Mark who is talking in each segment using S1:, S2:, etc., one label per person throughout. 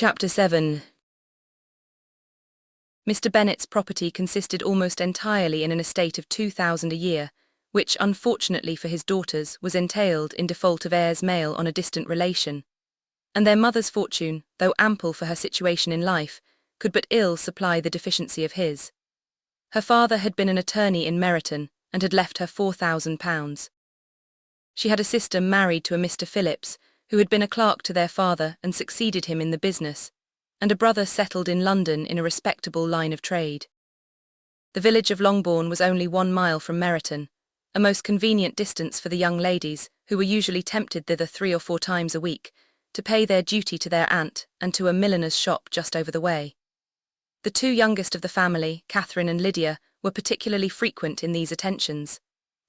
S1: Chapter 7. Mr. Bennet's property consisted almost entirely in an estate of £2,000 a year, which, unfortunately for his daughters, was entailed in default of heirs male on a distant relation. And their mother's fortune, though ample for her situation in life, could but ill supply the deficiency of his. Her father had been an attorney in Meryton, and had left her £4,000. She had a sister married to a Mr. Phillips, who had been a clerk to their father and succeeded him in the business, and a brother settled in London in a respectable line of trade. The village of Longbourn was only 1 mile from Meryton, a most convenient distance for the young ladies, who were usually tempted thither 3 or 4 times a week, to pay their duty to their aunt and to a milliner's shop just over the way. The 2 youngest of the family, Catherine and Lydia, were particularly frequent in these attentions.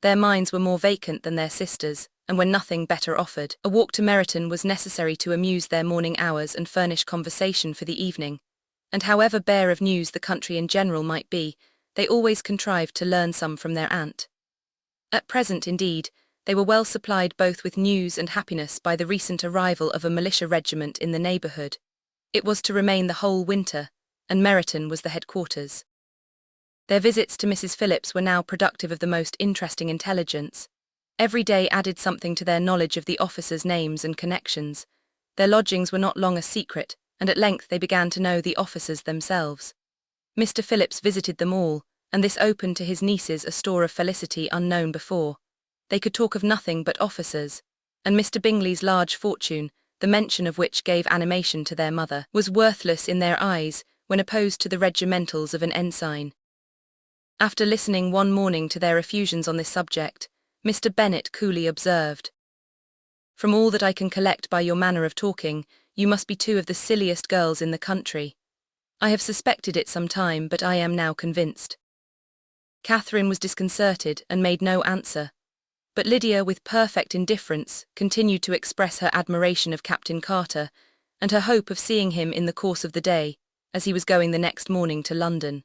S1: Their minds were more vacant than their sisters', and when nothing better offered, a walk to Meryton was necessary to amuse their morning hours and furnish conversation for the evening. And however bare of news the country in general might be, they always contrived to learn some from their aunt. At present, indeed, they were well supplied both with news and happiness by the recent arrival of a militia regiment in the neighbourhood. It was to remain the whole winter, and Meryton was the headquarters. Their visits to Mrs. Phillips were now productive of the most interesting intelligence. Every day added something to their knowledge of the officers' names and connections. Their lodgings were not long a secret, and at length they began to know the officers themselves. Mr. Phillips visited them all, and this opened to his nieces a store of felicity unknown before. They could talk of nothing but officers, and Mr. Bingley's large fortune, the mention of which gave animation to their mother, was worthless in their eyes when opposed to the regimentals of an ensign. After listening one morning to their effusions on this subject, Mr. Bennet coolly observed, "From all that I can collect by your manner of talking, you must be 2 of the silliest girls in the country. I have suspected it some time, but I am now convinced." Catherine was disconcerted and made no answer, but Lydia, with perfect indifference, continued to express her admiration of Captain Carter, and her hope of seeing him in the course of the day, as he was going the next morning to London.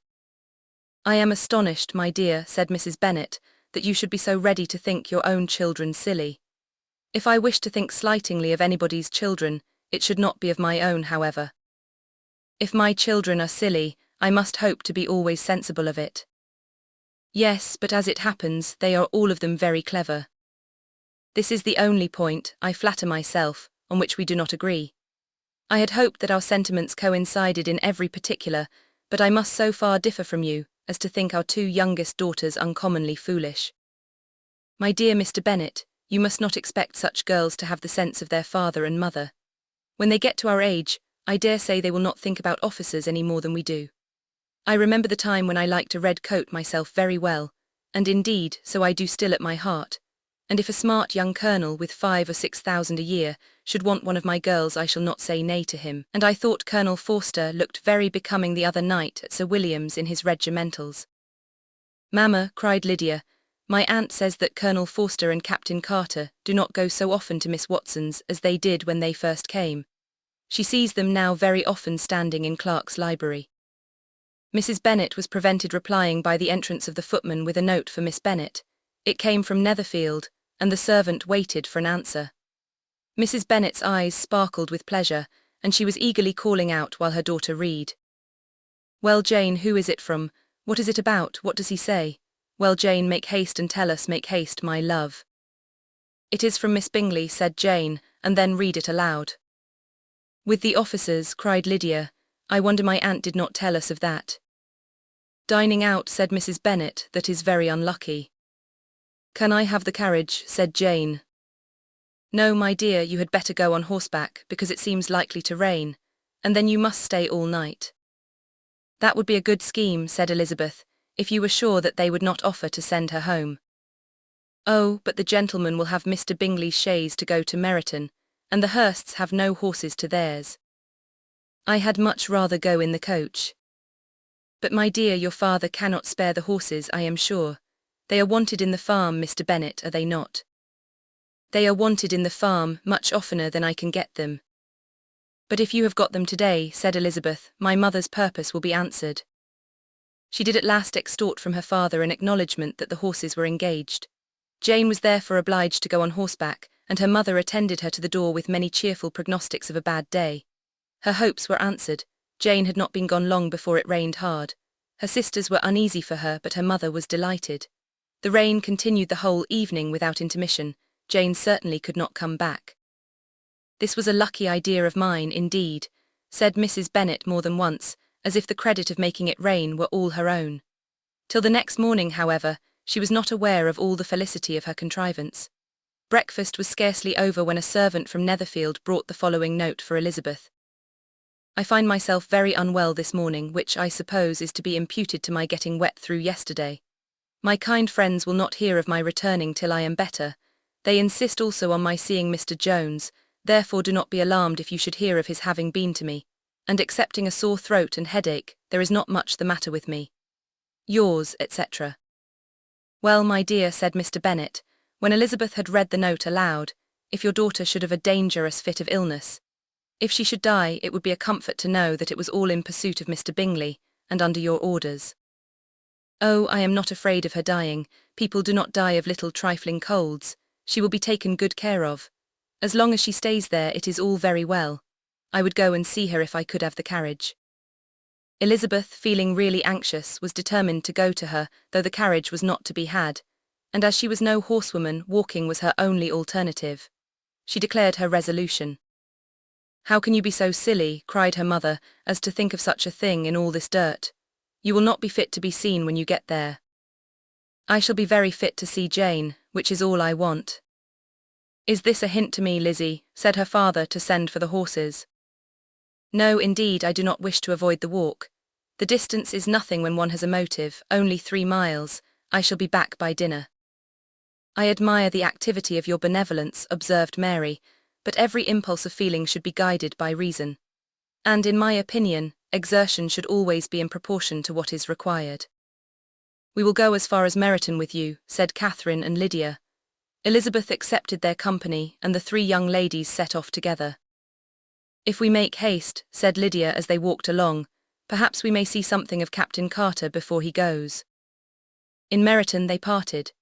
S1: "I am astonished, my dear," said Mrs. Bennet, "that you should be so ready to think your own children silly. If I wish to think slightingly of anybody's children, it should not be of my own, however. If my children are silly, I must hope to be always sensible of it. Yes, but as it happens, they are all of them very clever. This is the only point, I flatter myself, on which we do not agree. I had hoped that our sentiments coincided in every particular, but I must so far differ from you as to think our 2 youngest daughters uncommonly foolish. My dear Mr. Bennet, you must not expect such girls to have the sense of their father and mother. When they get to our age, I dare say they will not think about officers any more than we do. I remember the time when I liked a red coat myself very well, and indeed, so I do still at my heart, and if a smart young colonel with 5,000 or 6,000 a year should want one of my girls, I shall not say nay to him, and I thought Colonel Forster looked very becoming the other night at Sir William's in his regimentals." "Mamma," cried Lydia, "my aunt says that Colonel Forster and Captain Carter do not go so often to Miss Watson's as they did when they first came. She sees them now very often standing in Clark's library." Mrs. Bennet was prevented replying by the entrance of the footman with a note for Miss Bennet. It came from Netherfield, and the servant waited for an answer. Mrs. Bennet's eyes sparkled with pleasure, and she was eagerly calling out while her daughter read. "Well, Jane, who is it from? What is it about? What does he say? Well, Jane, make haste and tell us, make haste, my love." "It is from Miss Bingley," said Jane, and then read it aloud. "With the officers," cried Lydia. "I wonder my aunt did not tell us of that." "Dining out," said Mrs. Bennet, "that is very unlucky." "Can I have the carriage?" said Jane. "No, my dear, you had better go on horseback, because it seems likely to rain, and then you must stay all night." "That would be a good scheme," said Elizabeth, "if you were sure that they would not offer to send her home." "Oh, but the gentlemen will have Mr. Bingley's chaise to go to Meryton, and the Hursts have no horses to theirs. I had much rather go in the coach." "But, my dear, your father cannot spare the horses, I am sure. They are wanted in the farm, Mr. Bennet, are they not?" "They are wanted in the farm much oftener than I can get them." "But if you have got them today," said Elizabeth, "my mother's purpose will be answered." She did at last extort from her father an acknowledgment that the horses were engaged. Jane was therefore obliged to go on horseback, and her mother attended her to the door with many cheerful prognostics of a bad day. Her hopes were answered. Jane had not been gone long before it rained hard. Her sisters were uneasy for her, but her mother was delighted. The rain continued the whole evening without intermission. Jane certainly could not come back. "This was a lucky idea of mine, indeed," said Mrs. Bennet more than once, as if the credit of making it rain were all her own. Till the next morning, however, she was not aware of all the felicity of her contrivance. Breakfast was scarcely over when a servant from Netherfield brought the following note for Elizabeth. "I find myself very unwell this morning, which I suppose is to be imputed to my getting wet through yesterday. My kind friends will not hear of my returning till I am better. They insist also on my seeing Mr. Jones, therefore do not be alarmed if you should hear of his having been to me, and excepting a sore throat and headache, there is not much the matter with me. Yours, etc." "Well, my dear," said Mr. Bennet, when Elizabeth had read the note aloud, "if your daughter should have a dangerous fit of illness. If she should die, it would be a comfort to know that it was all in pursuit of Mr. Bingley, and under your orders." "Oh, I am not afraid of her dying. People do not die of little trifling colds. She will be taken good care of. As long as she stays there, it is all very well. I would go and see her if I could have the carriage." Elizabeth, feeling really anxious, was determined to go to her, though the carriage was not to be had, and as she was no horsewoman, walking was her only alternative. She declared her resolution. "How can you be so silly," cried her mother, "as to think of such a thing in all this dirt? You will not be fit to be seen when you get there." "I shall be very fit to see Jane, which is all I want." "Is this a hint to me, Lizzie?" said her father, to send for the horses. "No, indeed, I do not wish to avoid the walk. The distance is nothing when one has a motive, only 3 miles. I shall be back by dinner." "I admire the activity of your benevolence," observed Mary, "but every impulse of feeling should be guided by reason. And, in my opinion, exertion should always be in proportion to what is required." "We will go as far as Meryton with you," said Catherine and Lydia. Elizabeth accepted their company, and the 3 young ladies set off together. "If we make haste," said Lydia as they walked along, "perhaps we may see something of Captain Carter before he goes." In Meryton they parted.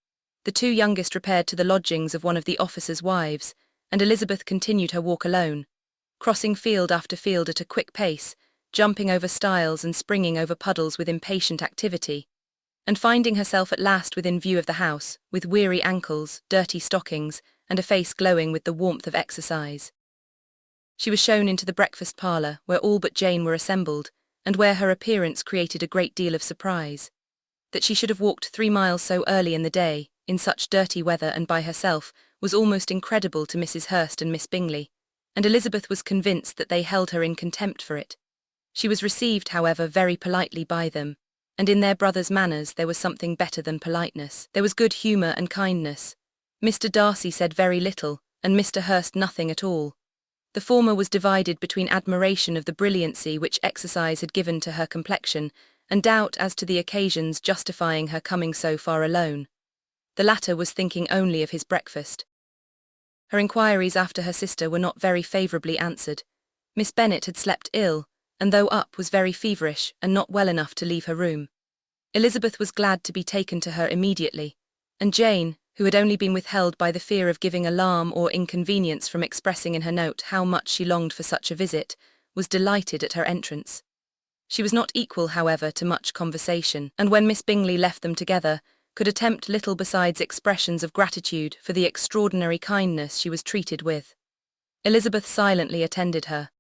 S1: The 2 youngest repaired to the lodgings of one of the officers' wives, and Elizabeth continued her walk alone, crossing field after field at a quick pace, jumping over stiles and springing over puddles with impatient activity, and finding herself at last within view of the house, with weary ankles, dirty stockings, and a face glowing with the warmth of exercise. She was shown into the breakfast parlour, where all but Jane were assembled, and where her appearance created a great deal of surprise. That she should have walked 3 miles so early in the day, in such dirty weather and by herself, was almost incredible to Mrs. Hurst and Miss Bingley, and Elizabeth was convinced that they held her in contempt for it. She was received, however, very politely by them, and in their brother's manners there was something better than politeness. There was good humour and kindness. Mr. Darcy said very little, and Mr. Hurst nothing at all. The former was divided between admiration of the brilliancy which exercise had given to her complexion, and doubt as to the occasions justifying her coming so far alone. The latter was thinking only of his breakfast. Her inquiries after her sister were not very favourably answered. Miss Bennet had slept ill, and though up was very feverish and not well enough to leave her room. Elizabeth was glad to be taken to her immediately, and Jane, who had only been withheld by the fear of giving alarm or inconvenience from expressing in her note how much she longed for such a visit, was delighted at her entrance. She was not equal, however, to much conversation, and when Miss Bingley left them together, could attempt little besides expressions of gratitude for the extraordinary kindness she was treated with. Elizabeth silently attended her.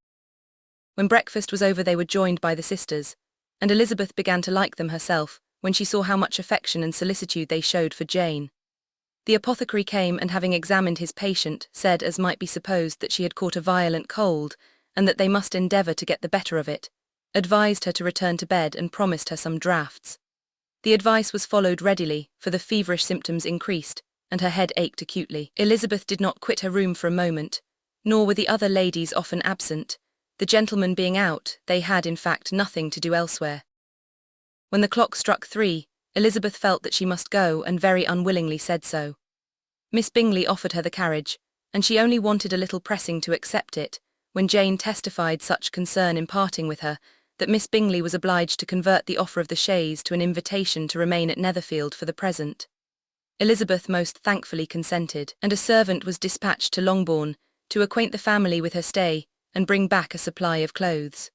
S1: When breakfast was over they were joined by the sisters, and Elizabeth began to like them herself, when she saw how much affection and solicitude they showed for Jane. The apothecary came, and having examined his patient, said, as might be supposed, that she had caught a violent cold, and that they must endeavour to get the better of it, advised her to return to bed, and promised her some draughts. The advice was followed readily, for the feverish symptoms increased, and her head ached acutely. Elizabeth did not quit her room for a moment, nor were the other ladies often absent. The gentlemen being out, they had in fact nothing to do elsewhere. When the clock struck 3, Elizabeth felt that she must go, and very unwillingly said so. Miss Bingley offered her the carriage, and she only wanted a little pressing to accept it, when Jane testified such concern in parting with her, that Miss Bingley was obliged to convert the offer of the chaise to an invitation to remain at Netherfield for the present. Elizabeth most thankfully consented, and a servant was dispatched to Longbourn, to acquaint the family with her stay, and bring back a supply of clothes.